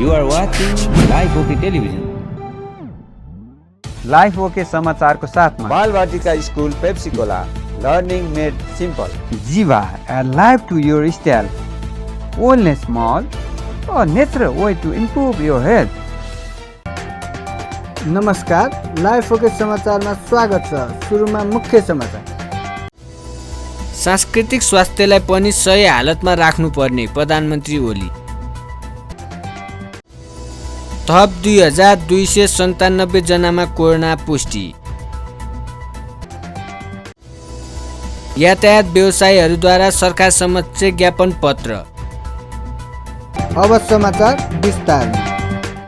You are watching Live OK Television. Life OK समाचारको साथमा Balvatika school Pepsicola learning made simple Jiva life to your style wellness mall a natural way to improve your health. नमस्कार, life OK समाचारमा स्वागत छ। सुरुमा मुख्य समाचार। सांस्कृतिक स्वास्थ्यलाई पनि सही हालतमा राख्नुपर्ने प्रधानमन्त्री ओली। थप 2297 जनामा कोरोना पुष्टि। यातायात व्यवसायीहरूद्वारा सरकार समक्ष ज्ञापन पत्र। अब समाचार विस्तारमा।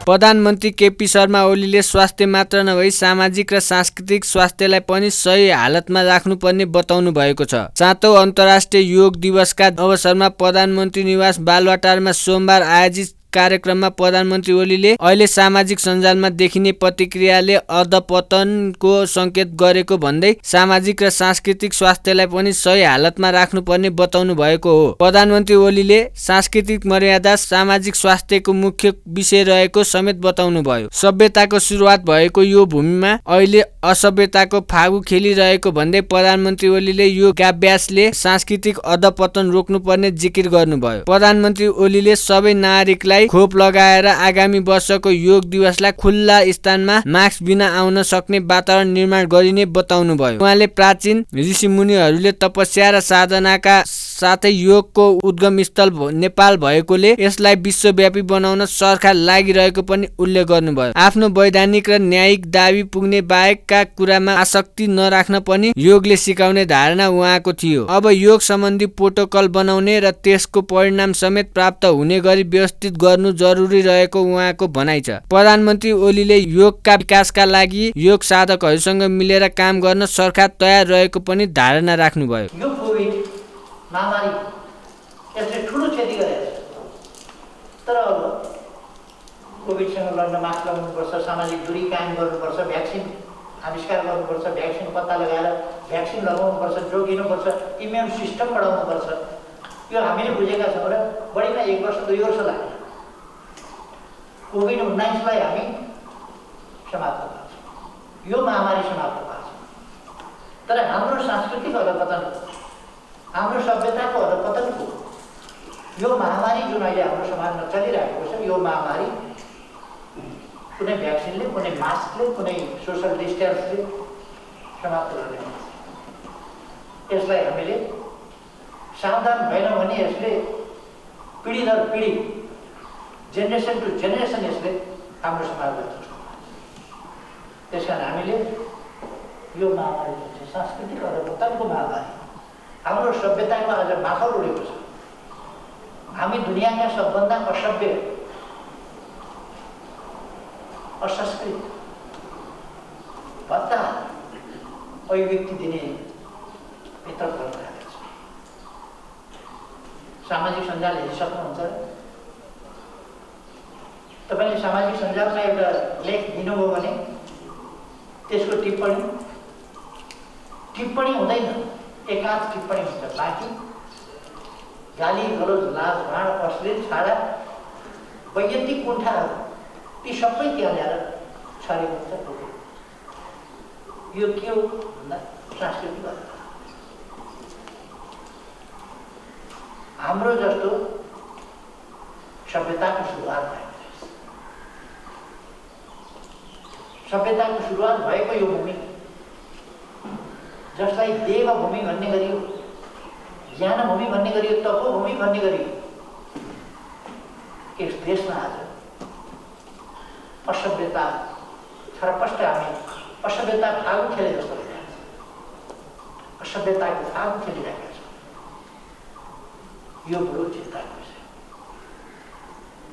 प्रधानमन्त्री केपी शर्मा ओलीले स्वास्थ्य मात्र नभई सामाजिक र सांस्कृतिक स्वास्थ्यलाई पनि सही हालतमा राख्नुपर्ने बताउनु भएको छ। 7औं अन्तर्राष्ट्रिय योग दिवसका अवसरमा प्रधानमन्त्री निवास बालवाटारमा सोमबार आयोजित कार्यक्रममा प्रधानमन्त्री ओलीले अहिले सामाजिक सञ्जालमा देखिने प्रतिक्रियाले अधपतनको सङ्केत गरेको भन्दै सामाजिक र सांस्कृतिक स्वास्थ्यलाई पनि सही हालतमा राख्नुपर्ने बताउनु भएको हो। प्रधानमन्त्री ओलीले सांस्कृतिक मर्यादा सामाजिक स्वास्थ्यको मुख्य विषय रहेको समेत बताउनु भयो। सभ्यताको सुरुवात भएको यो भूमिमा अहिले असभ्यताको फागु खेलिरहेको भन्दै प्रधानमन्त्री ओलीले यो योगाभ्यासले सांस्कृतिक अधपतन रोक्नुपर्ने जिकिर गर्नुभयो। प्रधानमन्त्री ओलीले सबै नागरिकलाई खोप लगाएर आगामी वर्षको योग दिवसलाई खुल्ला स्थानमा मास्क बिना आउन सक्ने वातावरण निर्माण गरिने बताउनुभयो। उहाँले प्राचीन ऋषिमुनिहरूले तपस्या र साधनाका साथै योगको उद्गम स्थल नेपाल भएकोले यसलाई विश्वव्यापी बनाउन सरकार लागिरहेको पनि उल्लेख गर्नुभयो। आफ्नो वैधानिक र न्यायिक दाबी पुग्ने बाहेकका कुरामा आसक्ति नराख्न पनि योगले सिकाउने धारणा उहाँको थियो। अब योग सम्बन्धी प्रोटोकल बनाउने र त्यसको परिणाम समेत प्राप्त हुने गरी व्यवस्थित गर्नु जरुरी रहेको उहाँको भनाइ छ। प्रधानमन्त्री ओलीले योगका विकासका लागि योग साधकहरूसँग मिलेर काम गर्न सरकार तयार रहेको पनि धारणा राख्नुभयो। यो कोभिड महामारी यसले ठुलो क्षति गरेको छ, तर अब कोभिडसँग लड्न मास्क लगाउनुपर्छ, सामाजिक दूरी कायम गर्नुपर्छ, भ्याक्सिन आविष्कार गर्नुपर्छ, भ्याक्सिन पत्ता लगाएर भ्याक्सिन लगाउनुपर्छ, जोगिनुपर्छ, इम्युन सिस्टम बढाउनुपर्छ। यो हामीले बुझेका छौँ र बढीमा 1 वर्ष 2 वर्ष लाग्यो कोभिड-19लाई हामी समाप्त पार्छौँ, यो महामारी समाप्त पार्छौँ। तर हाम्रो सांस्कृतिक अधपतन, हाम्रो सभ्यताको अधपतनको यो महामारी जुन अहिले हाम्रो समाजमा चलिरहेको छ, यो महामारी कुनै भ्याक्सिनले, कुनै मास्कले, कुनै सोसल डिस्टेन्सले समाप्त गर्ने। यसलाई हामीले सावधान भएनौँ भने यसले पिँढी दर पिँढी, जेनेरेसन टु जेनेरेसन यसले हाम्रो समाजलाई नष्ट पार्छ। त्यस कारण हामीले यो महामारी जुन छ सांस्कृतिक अधपतनको महामारी, हाम्रो सभ्यताको आज माथौर उडेको छ। हामी दुनियाँका सबभन्दा असभ्य, असंस्कृत, भद्दा अभिव्यक्ति दिने भित्र परिरहेको छ। सामाजिक सञ्जाल हेरिसक्नुहुन्छ। तपाईँले सामाजिक सञ्जालमा एउटा लेख दिनुभयो भने त्यसको टिप्पणी हुँदैन, एकाध टिप्पणी हुन्छ, बाँकी गाली गलोज, लाज भाँड, अश्लील, छाडा, वैयक्तिक कुण्ठाहरू ती सबै त्यहाँ ल्याएर छरेको हुन्छ। यो के हो भन्दा सांस्कृतिक अधपतन। हाम्रो जस्तो सभ्यताको सुरुवात भएको, सभ्यताको सुरुवात भएको यो भूमि जसलाई देवभूमि भन्ने गरियो, ज्ञानभूमि भन्ने गरियो, तपोभूमि भन्ने गरियो, यस देशमा आज असभ्यता छरपष्ट, हामी असभ्यता फागु खेले जस्तो भइरहेको छ, असभ्यताको फागु खेलिरहेका छौँ। यो बडो चिन्ताको विषय।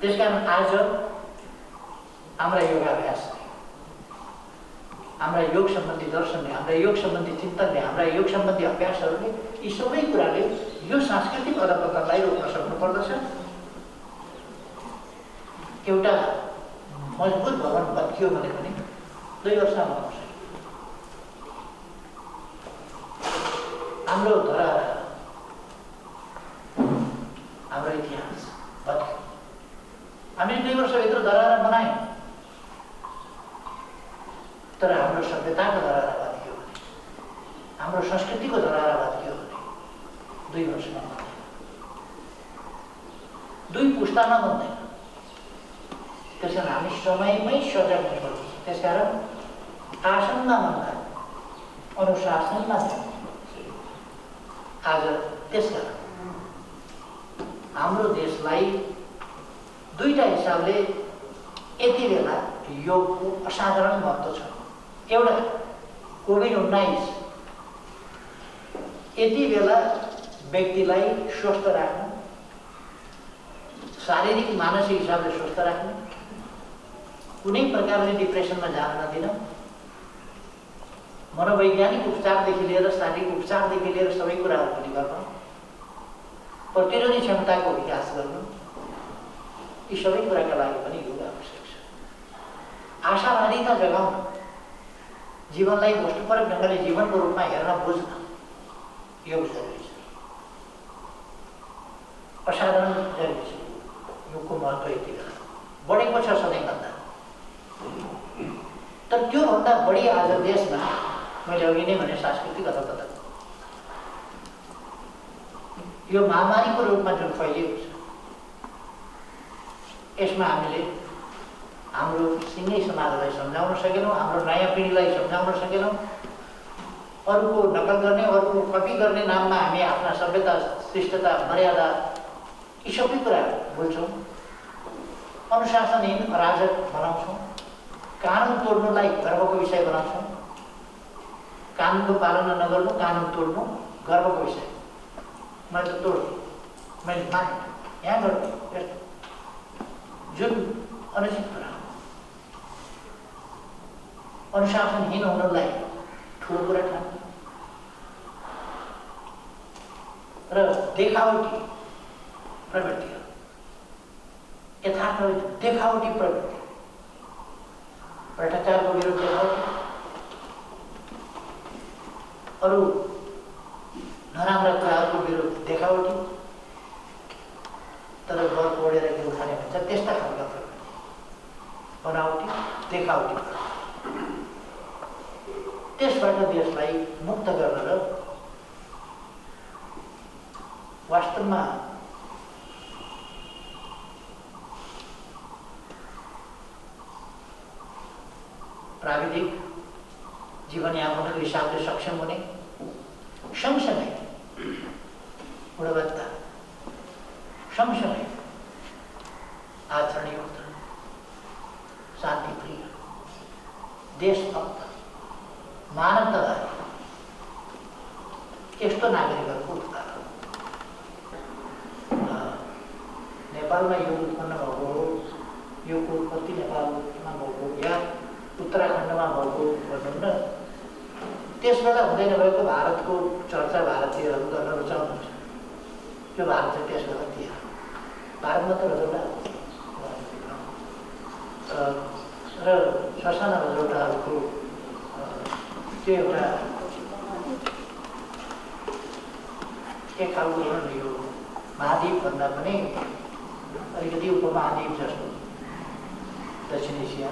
त्यसकारण आज हाम्रा योगाभ्यास, हाम्रा योग सम्बन्धी दर्शनले, हाम्रा योग सम्बन्धी चिन्तनले, हाम्रा योग सम्बन्धी अभ्यासहरूले, यी सबै कुराले यो सांस्कृतिक अधपतनलाई रोक्न सक्नुपर्दछ। एउटा मजबुत भवन भत्कियो भने पनि 2 वर्षमा आउँछ। हाम्रो धरोहर, हाम्रो इतिहास भत्कियो। हामीले 2 वर्षभित्र हाम्रो संस्कृतिको धरोहर भत्कियो भने 2 वर्षमा बन्दैन, 2 पुस्तामा बन्दैन। त्यसकारण हामी समयमै सजग हुनुपर्छ। त्यसकारण आसनमा भन्दा अनुशासनमा आज त्यसकारण हाम्रो देशलाई 2टा हिसाबले यति बेला योगको असाधारण महत्त्व छ। एउटा कोभिड-19 यति बेला व्यक्तिलाई स्वस्थ राख्नु, शारीरिक मानसिक हिसाबले स्वस्थ राख्नु, कुनै प्रकारले डिप्रेसनमा जान नदिन, मनोवैज्ञानिक उपचारदेखि लिएर शारीरिक उपचारदेखि लिएर सबै कुराहरू पनि गर्नु, प्रतिरोधी क्षमताको विकास गर्नु, यी सबै कुराका लागि पनि योग आवश्यक छ। आशावादिता जगाउन, जीवनलाई वस्तुपरक ढङ्गले जीवनको रूपमा हेर्न बुझ्न योग जरुरी छ, असाधारण जरुरी छ। योगको महत्त्व यति बेला बढेको छ सधैँभन्दा, तर त्योभन्दा बढी आज देशमा मैले अघि नै भने सांस्कृतिक अधपतन, यो महामारीको रूपमा जुन फैलिएको छ, यसमा हामीले हाम्रो सिङ्गै समाजलाई सम्झाउन सकेनौँ, हाम्रो नयाँ पिँढीलाई सम्झाउन सकेनौँ। अरूको नकल गर्ने, अरूको कपी गर्ने नाममा हामी आफ्ना सभ्यता, शिष्टता, मर्यादा यी सबै कुराहरू भुल्छौँ, अनुशासनहीन अराजक बनाउँछौँ, कानुन तोड्नुलाई गर्वको विषय बनाउँछौँ। कानुनको पालना नगर्नु, कानुन तोड्नु गर्वको विषय। मैले त तोड्नु, मैले माने, यहाँ गर्नु, जुन अनुचित कुरा। अनुशासनहीन हुनुलाई ठुलो कुरा ठान्नु र देखावटी प्रवृत्तिहरू, यथार्थ देखावटी प्रवृत्ति, भ्रष्टाचारको विरुद्ध देखावटी, अरू नराम्रा कुराहरूको विरुद्ध देखावटी, तर घर तोडेर घिउ खाने भन्छ त्यस्ता खालका प्रवृत्ति, बनावटी, देखावटी। त्यसबाट देशलाई मुक्त गर्न र वास्तवमा प्राविधिक जीवनयापनको हिसाबले सक्षम हुने, सँगसँगै गुणवत्ता, सँगसँगै आचरणयुक्त, शान्तिप्रिय, देशभक्त, मानवतावादी यस्तो नागरिकहरूको उत्पादन। नेपालमा योग उत्पन्न भएको हो, योगको उत्पत्ति नेपालमा भएको या उत्तराखण्डमा भएको भनौँ न, त्यसबेला हुँदै नभएको भारतको चर्चा भारतीयहरू गर्न रुचाउनुहुन्छ। त्यो भारत चाहिँ त्यसबेला थिएन, भारतमा त रजौटा र ससाना रजौटाहरूको त्यो एउटा एक खालको यो महाद्वीप भन्दा पनि अलिकति उपमहाद्वीप जस्तो दक्षिण एसिया।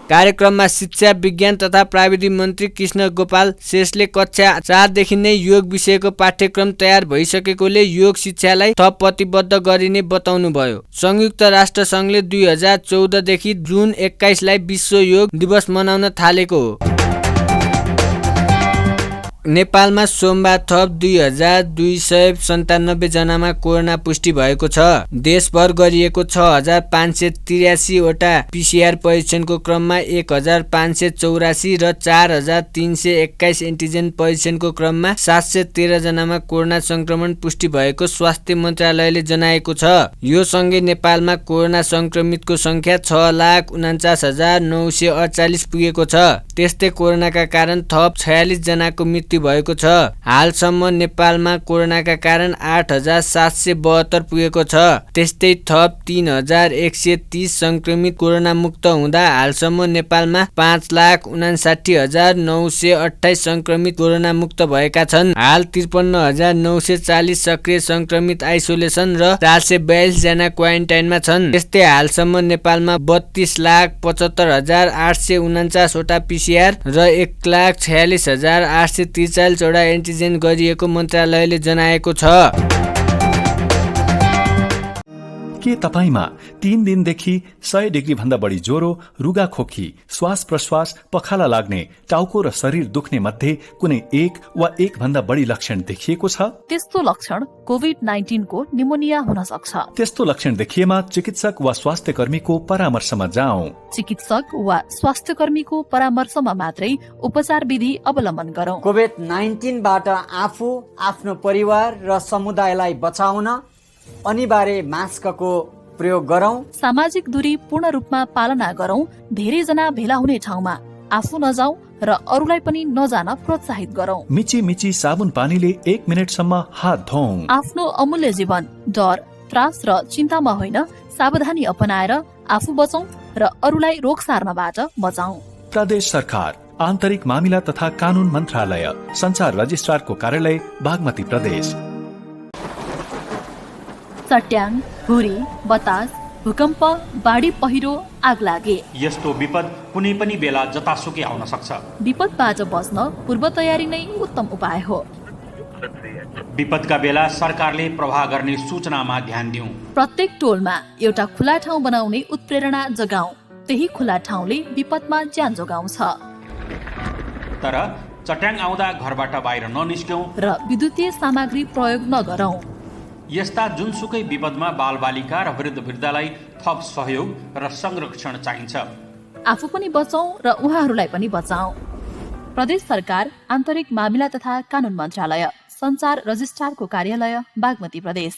कार्यक्रममा शिक्षा, विज्ञान तथा प्राविधिक मन्त्री कृष्ण गोपाल शेषले कक्षा 4 देखि नै योग विषयको पाठ्यक्रम तयार भइसकेकोले योग शिक्षालाई थप प्रतिबद्ध गरिने बताउनुभयो। संयुक्त राष्ट्र सङ्घले 2014 देखि जुन 21 लाई विश्व योग दिवस मनाउन थालेको हो। नेपालमा सोमबार थप 2297 जनामा कोरोना पुष्टि भएको छ। देशभर गरिएको 6583 वटा PCR परीक्षणको क्रममा 1584 र 4321 एन्टिजेन परीक्षणको क्रममा 713 जनामा कोरोना संक्रमण पुष्टि भएको स्वास्थ्य मन्त्रालयले जनाएको छ। यो सँगै नेपालमा कोरोना संक्रमितको संख्या 6,49,948 पुगेको छ। त्यस्तै कोरोनाका कारण थप 46 जनाको मृत्यु भएको छ। हालसम्म नेपालमा कोरोनाका कारण 8772 पुगेको छ। त्यस्तै थप 3130 संक्रमित कोरोना मुक्त हुँदा हालसम्म नेपालमा 5,59,928 संक्रमित कोरोना मुक्त भएका छन्। हाल 53,940 सक्रिय संक्रमित आइसोलेसन र 442 जना क्वारेन्टाइनमा छन्। त्यस्तै हालसम्म नेपालमा 32,75,849 वटा PCR र 1,46,893 43वटा एन्टिजेन गरिएको मन्त्रालयले जनाएको छ। के तपाईमा 3 दिनदेखि 100 डिग्री भन्दा बढी ज्वरो, रुगा खोकी, श्वास प्रश्वास, पखाला लाग्ने, टाउको र शरीर दुख्ने मध्ये कुनै एक वा एक भन्दा बढी लक्षण देखिएको छ? त्यस्तो लक्षण कोभिड-19 को निमोनिया हुन सक्छ। त्यस्तो लक्षण देखिएमा चिकित्सक वा स्वास्थ्य कर्मीको परामर्शमा जाऔं। चिकित्सक वा स्वास्थ्य कर्मीको परामर्शमा मात्रै उपचार विधि अवलम्बन गरौं। कोभिड-19 बाट आफू, आफ्नो परिवार र समुदायलाई बचाउन अनिवार्य मास्कको प्रयोग गरौं। सामाजिक दूरी पूर्ण रूपमा पालना गरौं। धेरै जना भेला हुने ठाउँमा आफू नजाऊ र अरूलाई पनि नजान प्रोत्साहित गरौं। मिची मिची साबुन पानीले 1 मिनेटसम्म हात धौं। आफ्नो अमूल्य जीवन डर, त्रास र चिन्तामा होइन, सावधानी अपनाएर आफू बचौं र अरूलाई रोग सार्नबाट बचाऊ। प्रदेश सरकार, आन्तरिक मामिला तथा कानून मन्त्रालय, संचार रजिस्ट्रारको कार्यालय, बागमती प्रदेश। चट्याङ, हुरी, बतास, भूकम्प, बाढी पहिरो, आग लागे यस्तो विपद कुनै पनि बेला जतासुकै आउन सक्छ। विपदबाट बच्न पूर्व तयारी नै उत्तम उपाय हो। विपदका बेला सरकारले प्रवाह गर्ने सूचनामा ध्यान दिउँ। प्रत्येक टोलमा एउटा खुला ठाउँ बनाउने उत्प्रेरणा जगाऊ। त्यही खुला ठाउँले विपदमा ज्यान जोगाउँछ। तर चट्याङ आउँदा घरबाट बाहिर ननिस्क्यौं र विद्युतीय सामग्री प्रयोग नगरौं। यस्ता जुनसुकै विपदमा बालबालिका र वृद्ध वृद्धलाई थप सहयोग र संरक्षण चाहिन्छ। आफू पनि बचौं र उहाँहरूलाई पनि बचाऊ। प्रदेश सरकार, आन्तरिक मामिला तथा कानून मन्त्रालय, संचार रजिस्ट्रारको कार्यालय, बागमती प्रदेश।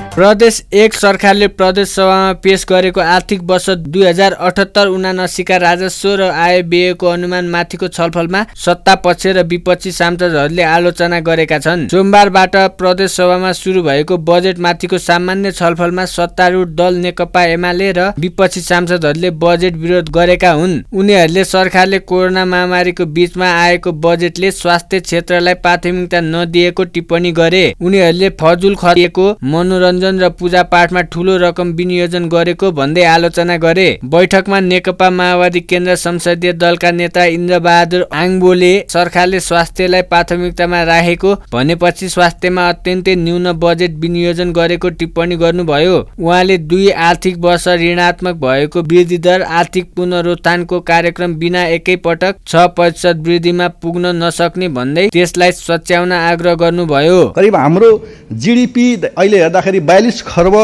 प्रदेश 1 सरकारले प्रदेश सभामा पेश गरेको आर्थिक वर्ष 2078-79 राजस्व र आय व्ययको अनुमान माथिको छलफलमा सत्ता पक्ष र विपक्षी सांसदहरूले आलोचना गरेका छन्। सोमबारबाट प्रदेश सभामा सुरु भएको बजेट माथिको सामान्य छलफलमा सत्तारूढ दल नेकपा एमाले र विपक्षी सांसदहरूले बजेट विरोध गरेका हुन्। उनीहरूले सरकारले कोरोना महामारीको बीचमा आएको बजेटले स्वास्थ्य क्षेत्रलाई प्राथमिकता नदिएको टिप्पणी गरे। उनीहरूले फजुल खर्चिएको, मनोरञ्जन र पूजापाठमा ठूलो रकम विनियोजन गरेको भन्दै आलोचना गरे। बैठकमा नेकपा माओवादी केन्द्र संसदीय दलका नेता इन्द्रबहादुर आङबोले सरकारले स्वास्थ्यलाई प्राथमिकतामा राखेको भनेपछि स्वास्थ्यमा अत्यन्तै न्यून बजेट विनियोजन गरेको टिप्पणी गर्नुभयो। उहाँले 2 आर्थिक वर्ष ऋणात्मक भएको वृद्धि दर, आर्थिक पुनरुत्थानको कार्यक्रम बिना एकैपटक 6% वृद्धिमा पुग्न नसक्ने भन्दै त्यसलाई सच्याउन आग्रह गर्नुभयो। करिब हाम्रो जीडीपी अहिले हेर्दाखेरि 42 खर्ब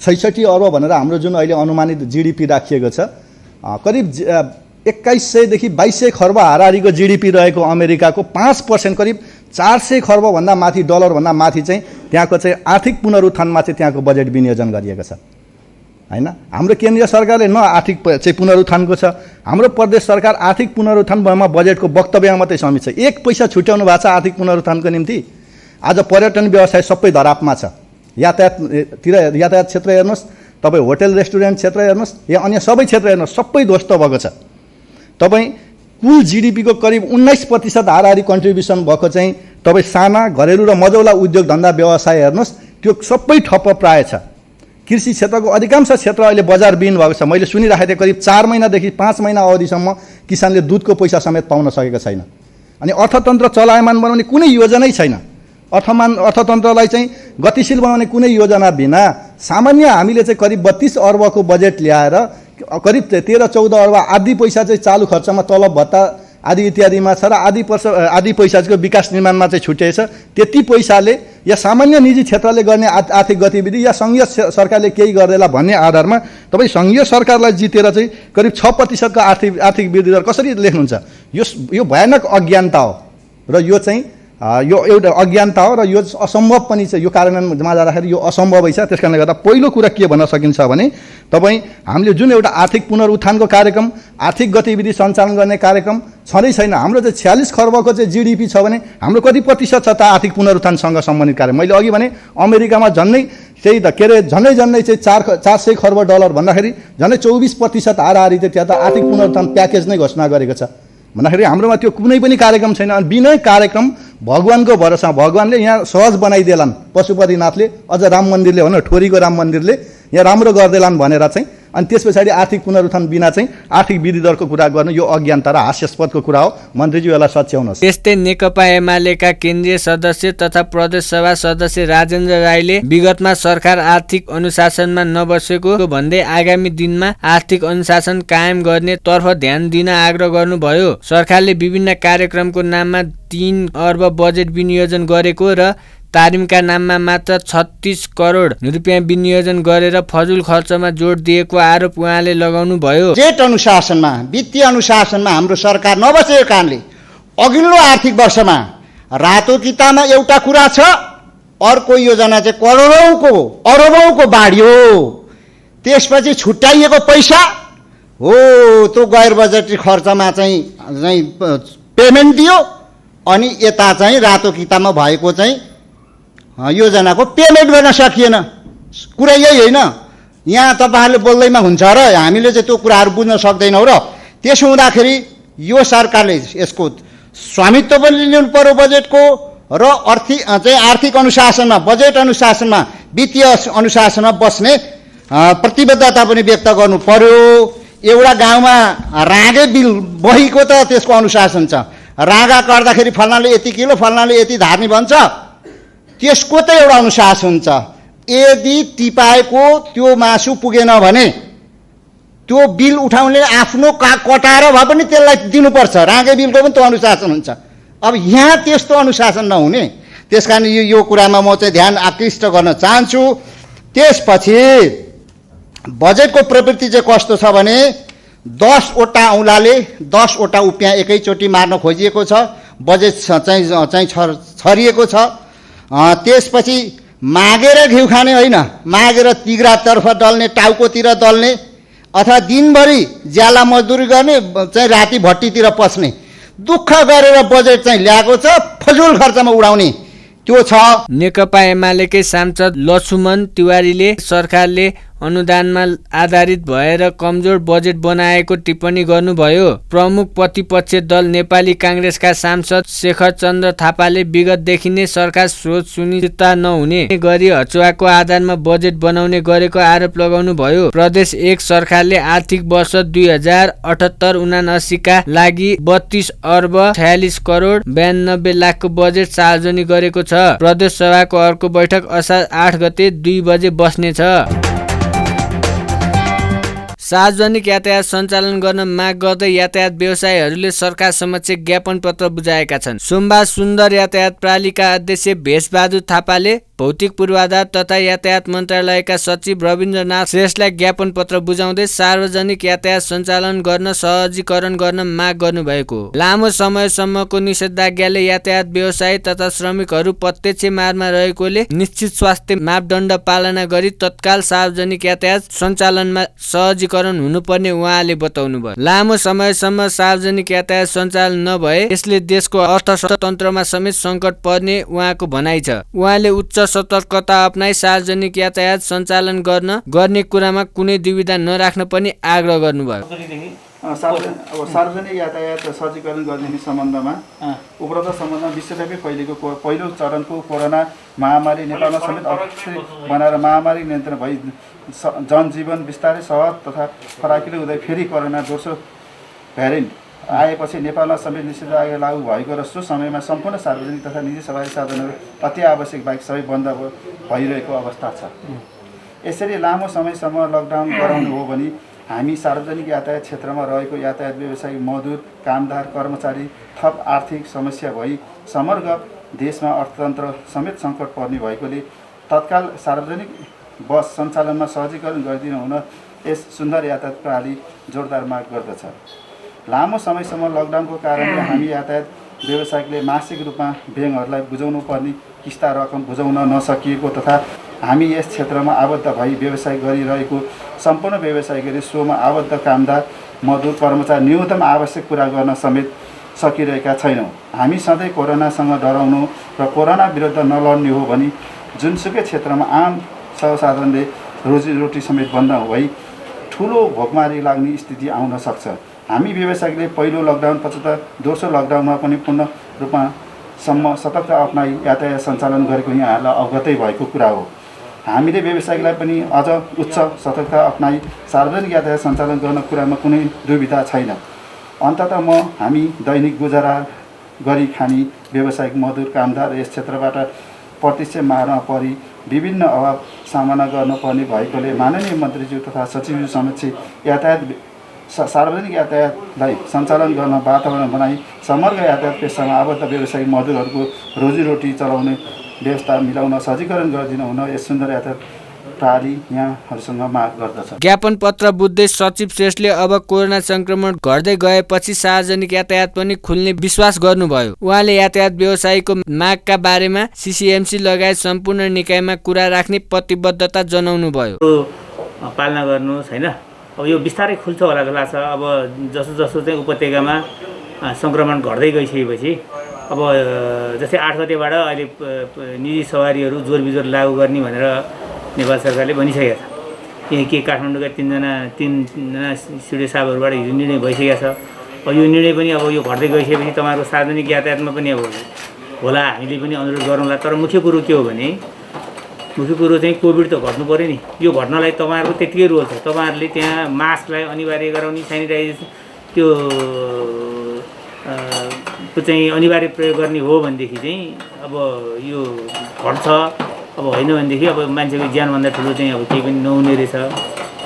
66 अर्ब भनेर हाम्रो जुन अहिले अनुमानित जीडीपी राखिएको छ, करिब 2100 देखि 2200 खर्ब हाराहारीको जीडीपी रहेको अमेरिकाको 5% करिब 400 खर्ब भन्दा माथि डलर भन्दा माथि चाहिँ त्यहाँको चाहिँ आर्थिक पुनरुत्थानमा चाहिँ त्यहाँको बजेट विनियोजन गरिएको छ हैन। हाम्रो केन्द्रीय सरकारले न आर्थिक चाहिँ पुनरुत्थानको छ, हाम्रो प्रदेश सरकार आर्थिक पुनरुत्थानमा बजेटको वक्तव्यमा मात्रै समीप छ। 1 पैसा छुट्याउनु भएको छ आर्थिक पुनरुत्थानको निम्ति। आज पर्यटन व्यवसाय सबै धरापमा छ। यातायात क्षेत्र हेर्नुहोस्, तपाईँ होटल रेस्टुरेन्ट क्षेत्र हेर्नुहोस्, या अन्य सबै क्षेत्र हेर्नुहोस्, सबै ध्वस्त भएको छ। तपाईँ कुल जीडीपीको करिब 19% हाराहारी कन्ट्रिब्युसन भएको चाहिँ तपाईँ साना घरेलु र मझौला उद्योग धन्दा व्यवसाय हेर्नुहोस्, त्यो सबै ठप्प प्राय छ। कृषि क्षेत्रको अधिकांश क्षेत्र अहिले बजारविहीन भएको छ। मैले सुनिराखेको थिएँ करिब 4 महिनादेखि 5 महिना अवधिसम्म किसानले दुधको पैसा समेत पाउन सकेको छैन। अनि अर्थतन्त्र चलायमान बनाउने कुनै योजनै छैन। अर्थतन्त्रलाई चाहिँ गतिशील बनाउने कुनै योजना बिना सामान्य हामीले चाहिँ करिब 32 अर्बको बजेट ल्याएर करिब 13-14 अर्ब आधी पैसा चाहिँ चालु खर्चमा तलब भत्ता आदि इत्यादिमा छ र आधी पैसा चाहिँ विकास निर्माणमा चाहिँ छुट्याएछ। त्यति पैसाले या सामान्य निजी क्षेत्रले गर्ने आर्थिक गतिविधि या सङ्घीय सरकारले केही गर्दैला भन्ने आधारमा तपाईँ सङ्घीय सरकारलाई जितेर चाहिँ करिब 6% को आर्थिक वृद्धि दर कसरी लेख्नुहुन्छ? यो भयानक अज्ञानता हो र यो चाहिँ यो एउटा अज्ञानता हो र यो असम्भव पनि छ। यो कार्यान्वयनमा जाँदाखेरि यो असम्भवै छ। त्यसकारणले गर्दा पहिलो कुरा के भन्न सकिन्छ भने तपाईँ हामीले जुन एउटा आर्थिक पुनरुत्थानको कार्यक्रम, आर्थिक गतिविधि सञ्चालन गर्ने कार्यक्रम छँदै छैन। हाम्रो चाहिँ 46 खर्बको चाहिँ जीडीपी छ भने हाम्रो कति प्रतिशत छ त आर्थिक पुनरुत्थानसँग सम्बन्धित कार्य? मैले अघि भने अमेरिकामा झन्डै त्यही त के अरे झन्डै चाहिँ 400 खर्ब डलर भन्दाखेरि झन्डै 24% हाराहारी चाहिँ त्यहाँ त आर्थिक पुनरुत्थान प्याकेज नै घोषणा गरेको छ। भन्दाखेरि हाम्रोमा त्यो कुनै पनि कार्यक्रम छैन। बिना कार्यक्रम भगवानको भरोसा, भगवानले यहाँ सहज बनाइदेलान्, पशुपतिनाथले अझ राम मन्दिरले भनौँ ठोरीको राम मन्दिरले यहाँ राम्रो गरिदेलान् भनेर चाहिँ अनि त्यस पछाडि आर्थिक पुनरुत्थान बिना चाहिँ आर्थिक वृद्धि दरको कुरा गर्नु यो अज्ञानता र हास्यास्पदको कुरा हो। मन्त्रीज्यू यसलाई सच्याउनुहोस्। त्यस्तै नेकपा एमालेका केन्द्रीय सदस्य तथा प्रदेशसभा सदस्य राजेन्द्र राईले विगतमा सरकार आर्थिक अनुशासनमा नबसेको भन्दै आगामी दिनमा आर्थिक अनुशासन कायम गर्ने तर्फ ध्यान दिन आग्रह गर्नुभयो। सरकारले विभिन्न कार्यक्रमको नाममा 3 अर्ब बजेट विनियोजन गरेको र तालिमका नाममा मात्र 36 करोड रुपियाँ विनियोजन गरेर फजुल खर्चमा जोड दिएको आरोप उहाँले लगाउनु भयो। बजेट अनुशासनमा वित्तीय अनुशासनमा हाम्रो सरकार नबसेको कारणले अघिल्लो आर्थिक वर्षमा रातो किताबमा एउटा कुरा छ, अर्को योजना चाहिँ करोडौँको अरबौँको बाढ्यो। त्यसपछि छुट्याइएको पैसा हो त्यो गैर बजेटरी खर्चमा चाहिँ पेमेन्ट दियो अनि यता चाहिँ रातो किताबमा भएको चाहिँ योजनाको पेमेन्ट गर्न सकिएन। कुरा यही होइन, यहाँ तपाईँहरूले बोल्दैमा हुन्छ र हामीले चाहिँ त्यो कुराहरू बुझ्न सक्दैनौँ। र त्यसो हुँदाखेरि यो सरकारले यसको स्वामित्व पनि लिनु पर्यो बजेटको र आर्थिक अनुशासनमा बजेट अनुशासनमा वित्तीय अनुशासनमा बस्ने प्रतिबद्धता पनि व्यक्त गर्नु पर्यो। एउटा गाउँमा रागे बिल बहीको त त्यसको अनुशासन छ। रागा काट्दाखेरि फल्नाले यति किलो फल्नाले यति धार्नी भन्छ, त्यसको त एउटा अनुशासन छ। यदि टिपाएको त्यो मासु पुगेन भने त्यो बिल उठाउने आफ्नो कटाएर भए पनि त्यसलाई दिनुपर्छ। रागे बिलको पनि त्यो अनुशासन हुन्छ। अब यहाँ त्यस्तो अनुशासन नहुने, त्यसकारण यो कुरामा म चाहिँ ध्यान आकृष्ट गर्न चाहन्छु। त्यसपछि बजेटको प्रवृत्ति चाहिँ कस्तो छ भने 10वटा औँलाले 10वटा उपियाँ एकैचोटि मार्न खोजिएको छ। बजेट चाहिँ छरिएको छ। त्यसपछि मागेर घिउ खाने होइन, मागेर तिग्रातर्फ डल्ने, टाउकोतिर डल्ने अथवा दिनभरि ज्याला मजदुरी गर्ने चाहिँ राति भट्टीतिर पस्ने दुःख गरेर बजेट चाहिँ ल्याएको छ, फजुल खर्चमा उडाउने त्यो छ। नेकपा एमालेकै सांसद लक्ष्मण तिवारीले सरकारले अनुदानमा आधारित भएर कमजोर बजेट बनाएको टिप्पणी गर्नुभयो। प्रमुख प्रतिपक्ष दल नेपाली कांग्रेसका सांसद शेखर चन्द्र थापाले विगतदेखि नै सरकार स्रोत सुनिश्चित नहुने गरी हचुवाको आधारमा बजेट बनाउने गरेको आरोप लगाउनु भयो। प्रदेश 1 सरकारले आर्थिक वर्ष 2078-79 का लागि 32 अर्ब 46 करोड 92 लाखको बजेट सार्वजनिक गरेको छ। प्रदेश सभाको अर्को बैठक असार 8 गते 2 बजे बस्नेछ। सार्वजनिक यातायात सञ्चालन गर्न माग गर्दै यातायात व्यवसायीहरूले सरकार समक्ष ज्ञापन पत्र बुझाएका छन्। सोमबार सुन्दर यातायात प्रालिका अध्यक्ष भेषबहादुर थापाले भौतिक पूर्वाधार तथा यातायात मन्त्रालयका सचिव रविन्द्रनाथ श्रेष्ठलाई ज्ञापन पत्र बुझाउँदै सार्वजनिक यातायात सञ्चालन गर्न सहजीकरण गर्न माग गर्नुभएको। लामो समयसम्मको निषेधाज्ञाले यातायात व्यवसायी तथा श्रमिकहरू प्रत्यक्ष मारमा रहेकोले निश्चित स्वास्थ्य मापदण्ड पालना गरी तत्काल सार्वजनिक यातायात सञ्चालनमा सहजीकरण हुनुपर्ने उहाँले बताउनुभयो। लामो समयसम्म सार्वजनिक यातायात सञ्चालन नभए यसले देशको अर्थतन्त्रमा समेत सङ्कट पर्ने उहाँको भनाइ छ। उहाँले उच्च सतर्कता अपनाई सार्वजनिक यातायात सञ्चालन गर्ने कुरामा कुनै दुविधा नराख्न पनि आग्रह गर्नुभयो। सार्वजनिक यातायात सहजीकरण गर्ने सम्बन्धमा उपरोक्त सम्बन्धमा विश्वव्यापी फैलिएको पहिलो चरणको कोरोना महामारी नेपालमा समेत अवस्थित बनाएर महामारी नियन्त्रण भई जनजीवन बिस्तारै सहज तथा फराकिलो हुँदै फेरि कोरोना दोस्रो भ्यारिएन्ट आएपछि नेपालमा समेत निषेधाज्ञा लागू भएको र सो समयमा सम्पूर्ण सार्वजनिक तथा निजी सवारी साधनहरू अति आवश्यक बाहेक सबै बन्द भइरहेको अवस्था छ। यसरी लामो समयसम्म लकडाउन गराउनु हो भने हामी सार्वजनिक यातायात क्षेत्रमा रहेको यातायात व्यवसायी मजदुर कामदार कर्मचारी थप आर्थिक समस्या भई समग्र देशमा अर्थतन्त्र समेत सङ्कट पर्ने भएकोले तत्काल सार्वजनिक बस सञ्चालनमा सहजीकरण गरिदिनु हुन यस सुन्दर यातायात प्रणाली जोरदार माग गर्दछ। लामो समयसम्म लकडाउनको कारणले हामी यातायात व्यवसायिकले मासिक रूपमा ब्याङ्कहरूलाई बुझाउनु पर्ने किस्ता रकम बुझाउन नसकिएको तथा हामी यस क्षेत्रमा आबद्ध भई व्यवसाय गरिरहेको सम्पूर्ण व्यवसायीले सोमा आबद्ध कामदार मजदुर कर्मचारी न्यूनतम आवश्यक पुरा गर्न समेत सकिरहेका छैनौँ। हामी सधैँ कोरोनासँग डराउनु र कोरोना विरुद्ध नलड्ने हो भने जुनसुकै क्षेत्रमा आम सर्वसाधारणले रोजीरोटी समेत बन्द भई ठुलो भोकमारी लाग्ने स्थिति आउन सक्छ। हामी व्यवसायीले पहिलो लकडाउन पछाडि दोस्रो लकडाउनमा पनि पूर्ण रूपमा सतर्कता अपनाई यातायात सञ्चालन गरेको यहाँहरूलाई अवगतै भएको कुरा हो। हामीले व्यवसायिकलाई पनि अझ उच्च सतर्कता अपनाई सार्वजनिक यातायात सञ्चालन गर्न कुरामा कुनै दुविधा छैन। अन्ततः हामी दैनिक गुजारा गरी खाने व्यावसायिक मजदुर कामदार यस क्षेत्रबाट प्रत्यक्ष मारमा परि विभिन्न अभाव सामना गर्नुपर्ने भएकोले माननीय मन्त्रीज्यू तथा सचिवज्यू समक्ष सार्वजनिक यातायातलाई सञ्चालन गर्न वातावरण बनाई समग्र यातायात पेसामा आबद्ध व्यावसायिक मजदुरहरूको रोजीरोटी चलाउने व्यवस्था मिलाउन सजीकरण गरिदिनु हुन यस सुन्दर यातायात प्रणाली यहाँहरूसँग माग गर्दछ। ज्ञापन पत्र बुझ्दै सचिव श्रेष्ठले अब कोरोना संक्रमण घट्दै गएपछि सार्वजनिक यातायात पनि खुल्ने विश्वास गर्नुभयो। उहाँले यातायात व्यवसायीको मागका बारेमा सीसीएमसी लगायत सम्पूर्ण निकायमा कुरा राख्ने प्रतिबद्धता जनाउनु भयो। पालना गर्नुहोस् हैन, अब यो बिस्तारै खुल्छ होला जस्तो लाग्छ। अब जसो जसो चाहिँ उपत्यकामा संक्रमण घट्दै गइसकेपछि अब जस्तै 8 गतेबाट अहिले निजी सवारीहरू जोरबिजोर लागू गर्ने भनेर नेपाल सरकारले भनिसकेको छ। यहाँ के काठमाडौँका तीनजना सिडे साहबहरूबाट हिजो निर्णय भइसकेको छ। अब यो निर्णय पनि अब यो घट्दै गइसकेपछि तपाईँहरूको सार्वजनिक यातायातमा पनि अब होला हामीले पनि अनुरोध गरौँला। तर मुख्य कुरो के हो भने मुख्य कुरो चाहिँ कोभिड त घट्नु पऱ्यो नि। यो घट्नलाई तपाईँहरूको त्यतिकै रोल छ। तपाईँहरूले त्यहाँ मास्कलाई अनिवार्य गराउने, सेनिटाइजेसन त्यो चाहिँ अनिवार्य प्रयोग गर्ने हो भनेदेखि चाहिँ अब यो घट्छ। अब होइन भनेदेखि अब मान्छेको ज्यानभन्दा ठुलो चाहिँ अब केही पनि नहुने रहेछ।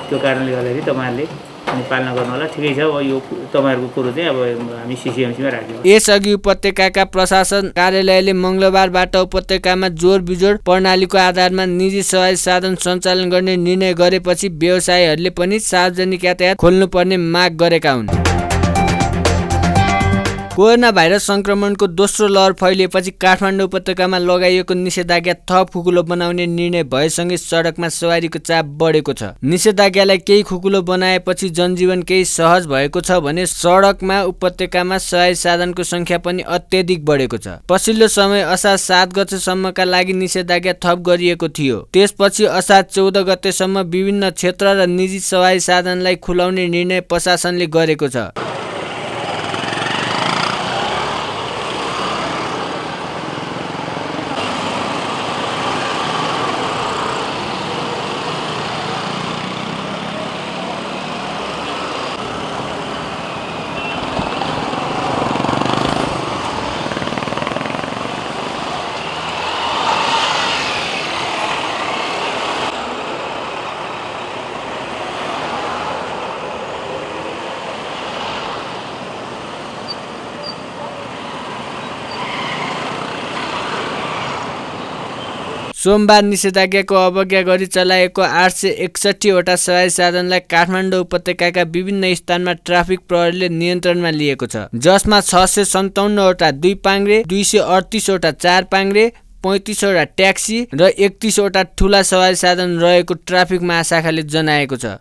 त्यो कारणले गर्दाखेरि तपाईँहरूले अनि पालना गर्नु होला। ठिकै छ। अब यो तपाईँहरूको कुरो चाहिँ अब हामी सीसीएमसीमा राख्छौँ। यसअघि उपत्यकाका प्रशासन कार्यालयले मङ्गलबारबाट उपत्यकामा जोर बिजोड प्रणालीको आधारमा निजी सवारी साधन सञ्चालन गर्ने निर्णय गरेपछि व्यवसायीहरूले पनि सार्वजनिक यातायात खोल्नुपर्ने माग गरेका हुन्। कोरोना भाइरस संक्रमणको दोस्रो लहर फैलिएपछि काठमाडौँ उपत्यकामा लगाइएको निषेधाज्ञा थप खुकुलो बनाउने निर्णय भएसँगै सडकमा सवारीको चाप बढेको छ। निषेधाज्ञालाई केही खुकुलो बनाएपछि जनजीवन केही सहज भएको छ भने सडकमा उपत्यकामा सवारी साधनको संख्या पनि अत्यधिक बढेको छ। पछिल्लो समय असार 7 गतेसम्मका लागि निषेधाज्ञा थप गरिएको थियो। त्यसपछि असार 14 गतेसम्म विभिन्न क्षेत्र र निजी सवारी साधनलाई खुलाउने निर्णय प्रशासनले गरेको छ। सोमबार निषेधाज्ञाको अवज्ञा गरी चलाएको 861 वटा सवारी साधनलाई काठमाडौँ उपत्यकाका विभिन्न स्थानमा ट्राफिक प्रहरीले नियन्त्रणमा लिएको छ, जसमा 657 वटा 2 पाङ्ग्रे, 238 वटा 4 पाङ्ग्रे, 35 वटा ट्याक्सी र 31 वटा ठूला सवारी साधन रहेको ट्राफिक महाशाखाले जनाएको छ।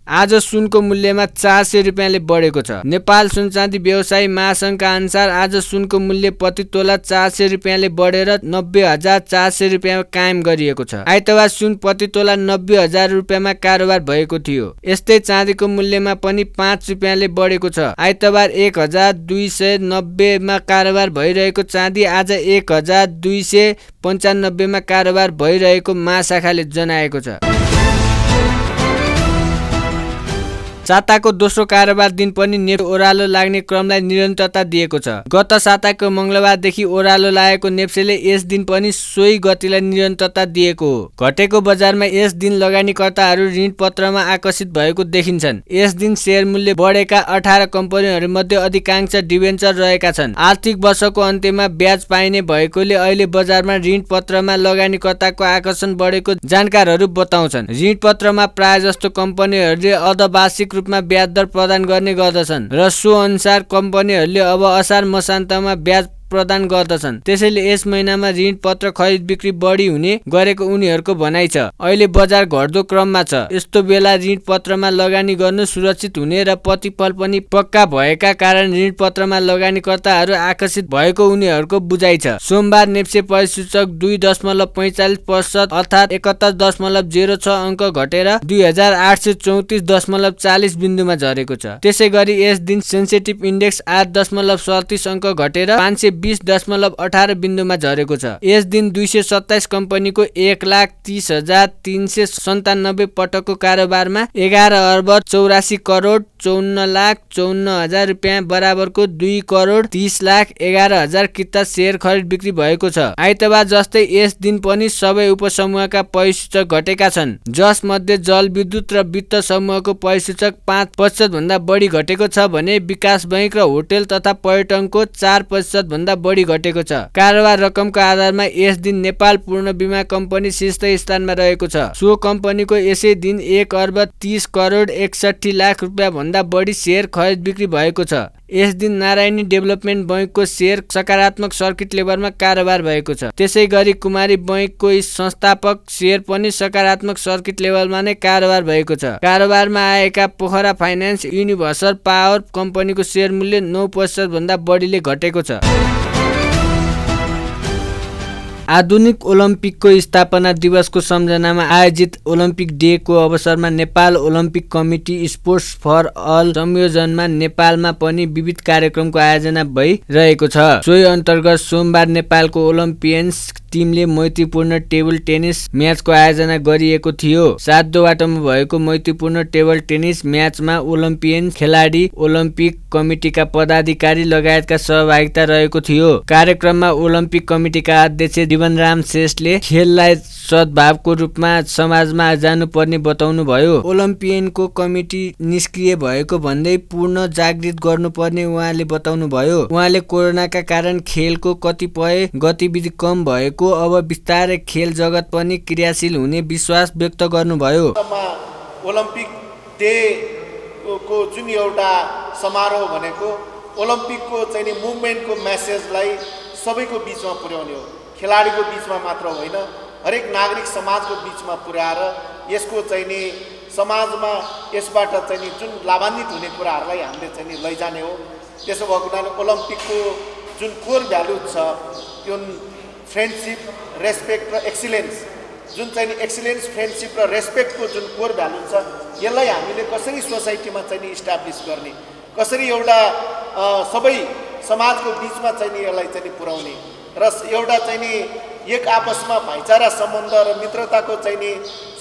आज सुनको मूल्यमा 400 रुपियाँले बढेको छ। नेपाल सुन चाँदी व्यवसायी महासङ्घका अनुसार आज सुनको मूल्य प्रति तोला 400 रुपियाँले बढेर 90,400 रुपियाँ कायम गरिएको छ। आइतबार सुन प्रति तोला 90,000 रुपियाँमा कारोबार भएको थियो। यस्तै चाँदीको मूल्यमा पनि 5 रुपियाँले बढेको छ। आइतबार 1,290 मा कारोबार भइरहेको चाँदी आज 1,295 मा कारोबार भइरहेको महाशाखाले जनाएको छ। साताको दोस्रो कारोबार दिन पनि नेप्से ओह्रालो लाग्ने क्रमलाई निरन्तरता दिएको छ। गत साताको मङ्गलबारदेखि ओह्रालो लागेको नेप्सेले यस दिन पनि सोही गतिलाई निरन्तरता दिएको हो। घटेको बजारमा यस दिन लगानीकर्ताहरू ऋण पत्रमा आकर्षित भएको देखिन्छन्। यस दिन शेयर मूल्य बढेका 18 कम्पनीहरूमध्ये अधिकांश डिबेन्चर रहेका छन्। आर्थिक वर्षको अन्त्यमा ब्याज पाइने भएकोले अहिले बजारमा ऋण पत्रमा लगानीकर्ताको आकर्षण बढेको जानकारहरू बताउँछन्। ऋण पत्रमा प्रायजस्तो कम्पनीहरूले अर्धवार्षिक रूपमा ब्याज दर प्रदान गर्ने गर्दछन् र सो अनुसार कम्पनीहरूले अब असार मसान्तमा ब्याज प्रदान गर्दछन्। त्यसैले यस महिनामा ऋण पत्र खरिद बिक्री बढी हुने गरेको उनीहरूको भनाइ छ। अहिले बजार घट्दो क्रममा छ। यस्तो बेला ऋण पत्रमा लगानी गर्नु सुरक्षित हुने र प्रतिफल पनि पक्का भएका कारण ऋण पत्रमा लगानीकर्ताहरू आकर्षित भएको उनीहरूको बुझाइ छ। सोमबार नेप्से परिसूचक 2.45% अर्थात् 71.06 अङ्क घटेर 2834.40 बिन्दुमा झरेको छ। त्यसैगरी यस दिन सेन्सेटिभ इन्डेक्स 8.37 अङ्क घटेर 582 120.18 बिन्दुमा झरेको छ। यस दिन 227 कम्पनीको 1,30,397 पटकको कारोबारमा 11,84,54,54,000 रुपियाँ बराबरको 2,30,11,000 किता सेयर खरिद बिक्री भएको छ। आइतबार जस्तै यस दिन पनि सबै उपसमूहका परिसूचक घटेका छन्, जसमध्ये जलविद्युत र वित्त समूहको परिसूचक 5% भन्दा बढी घटेको छ भने विकास बैंक र होटल तथा पर्यटनको 4% भन्दा बढी घटेको छ। कारोबार रकमको आधारमा यस दिन नेपाल पूर्ण बीमा कम्पनी शीर्ष स्थानमा रहेको छ। सो कम्पनीको यसै दिन 1,30,61,00,000 रुपियाँ भन्दा बढी सेयर खरिद बिक्री भएको छ। यस दिन नारायणी डेभलपमेन्ट बैंकको सेयर सकारात्मक सर्किट लेभलमा कारोबार भएको छ। त्यसै गरी कुमारी बैंकको संस्थापक सेयर पनि सकारात्मक सर्किट लेभलमा नै कारोबार भएको छ। कारोबारमा आएका पोखरा फाइनान्स युनिभर्सल पावर कम्पनीको सेयर मूल्य 9% भन्दा बढीले घटेको छ। आधुनिक ओलम्पिकको स्थापना दिवसको सम्झनामा आयोजित ओलम्पिक डे को अवसरमा Nepal Olympic committee sports for all संयोजनमा नेपालमा पनि विविध कार्यक्रमको आयोजना भइरहेको छ। सोही अन्तर्गत सोमबार नेपालको ओलम्पियन्स टिमले मैत्रीपूर्ण टेबल टेनिस म्याचको आयोजना गरिएको थियो। 7 बाटोमा भएको मैत्रीपूर्ण टेबल टेनिस म्याचमा ओलम्पियन खेलाडी, ओलम्पिक कमिटीका पदाधिकारी लगायतका सहभागिता रहेको थियो। कार्यक्रममा ओलम्पिक कमिटीका अध्यक्ष जीवनराम श्रेष्ठले खेललाई सद्भावको रूपमा समाजमा जानुपर्ने बताउनु भयो। ओलम्पियनको कमिटी निष्क्रिय भएको भन्दै पूर्ण जागृत गर्नुपर्ने उहाँले बताउनु भयो। उहाँले कोरोनाका कारण खेलको कतिपय गतिविधि कम भएको, अब बिस्तारै खेल जगत पनि क्रियाशील हुने विश्वास व्यक्त गर्नुभयो। ओलम्पिक डे को जुन एउटा समारोह भनेको ओलम्पिकको चाहिँ मुभमेन्टको मेसेजलाई सबैको बीचमा पुर्याउने हो। खेलाडीको बीचमा मात्र होइन, हरेक नागरिक समाजको बीचमा पुर्याएर यसको चाहिँ नि समाजमा यसबाट चाहिँ नि जुन लाभान्वित हुने कुराहरूलाई हामीले चाहिँ नि लैजाने हो। त्यसो भएको हुनाले ओलम्पिकको जुन कोर भ्यालु छ त्यो फ्रेन्डसिप, रेस्पेक्ट र एक्सिलेन्स, जुन चाहिँ एक्सिलेन्स, फ्रेन्डसिप र रेस्पेक्टको जुन कोर भ्यालु छ यसलाई हामीले कसरी सोसाइटीमा चाहिँ नि इस्टाब्लिस गर्ने, कसरी एउटा सबै समाजको बीचमा चाहिँ नि यसलाई चाहिँ नि पुर्याउने र एउटा चाहिँ नि एक आपसमा भाइचारा सम्बन्ध र मित्रताको चाहिँ नि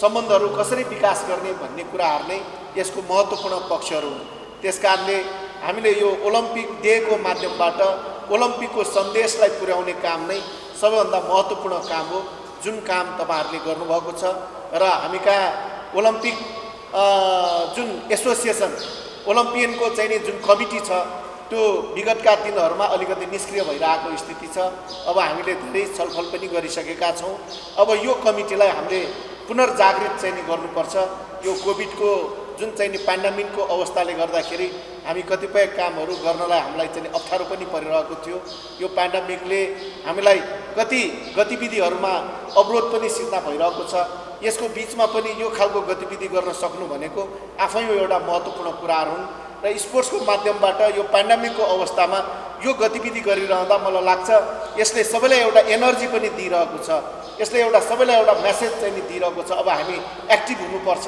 सम्बन्धहरू कसरी विकास गर्ने भन्ने कुराहरू नै यसको महत्त्वपूर्ण पक्षहरू हुन्। त्यसकारणले हामीले यो ओलम्पिक डेको माध्यमबाट ओलम्पिकको सन्देशलाई पुर्याउने काम नै सबैभन्दा महत्त्वपूर्ण काम हो, जुन काम तपाईँहरूले गर्नुभएको छ। र हामी कहाँ ओलम्पिक जुन एसोसिएसन ओलम्पियनको चाहिँ नि जुन कमिटी छ त्यो विगतका दिनहरूमा अलिकति निष्क्रिय भइरहेको स्थिति छ। अब हामीले धेरै छलफल पनि गरिसकेका छौँ। अब यो कमिटीलाई हामीले पुनर्जागृत चाहिँ नि गर्नुपर्छ। यो कोभिडको जुन चाहिँ नि पेन्डेमिकको अवस्थाले गर्दाखेरि हामी कतिपय कामहरू गर्नलाई हामीलाई चाहिँ अप्ठ्यारो पनि परिरहेको थियो। यो पेन्डेमिकले हामीलाई कति गतिविधिहरूमा अवरोध पनि सिर्जना भइरहेको छ। यसको बिचमा पनि यो खालको गतिविधि गर्न सक्नु भनेको आफैमा एउटा महत्त्वपूर्ण कुराहरू हुन् र स्पोर्ट्सको माध्यमबाट यो पेन्डेमिकको अवस्थामा यो गतिविधि गरिरहँदा मलाई लाग्छ यसले सबैलाई एउटा एनर्जी पनि दिइरहेको छ, यसले एउटा सबैलाई एउटा मेसेज चाहिँ नि दिइरहेको छ। अब हामी एक्टिभ हुनुपर्छ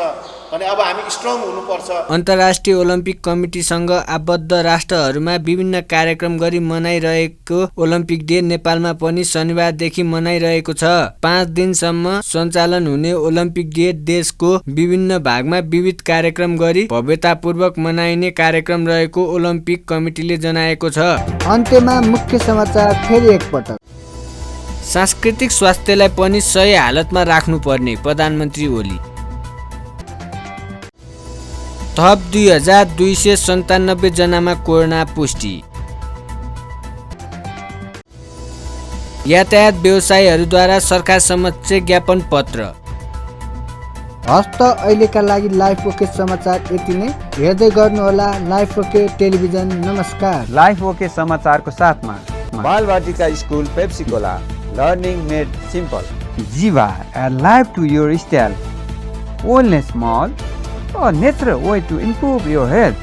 भने अब हामी स्ट्रङ हुनुपर्छ। अन्तर्राष्ट्रिय ओलम्पिक कमिटीसँग आबद्ध राष्ट्रहरूमा विभिन्न कार्यक्रम गरी मनाइरहेको ओलम्पिक डे नेपालमा पनि शनिबारदेखि मनाइरहेको छ। 5 दिनसम्म सञ्चालन हुने ओलम्पिक डे देशको विभिन्न भागमा विविध कार्यक्रम गरी भव्यतापूर्वक मनाइने कार्यक्रम रहेको ओलम्पिक कमिटीले जनाएको छ। अन्त्यमा मुख्य समाचार फेरि एकपटक। सांस्कृतिक स्वास्थ्यलाई पनि सही हालतमा राख्नुपर्ने प्रधानमन्त्री ओली। थप 2297 जनामा कोरोना पुष्टि। यातायात व्यवसायीहरूद्वारा सरकार समक्ष ज्ञापन पत्र। हस्त अहिलेका लागि लाइफ ओके समाचार यति नै। हेर्दै गर्नुहोला लाइफ ओके टेलिभिजन। नमस्कार। लाइफ ओके समाचारको साथमा Balvatika school Pepsicola, learning made simple. Jiva, a life to your style, wellness mall, a natural way to improve your health.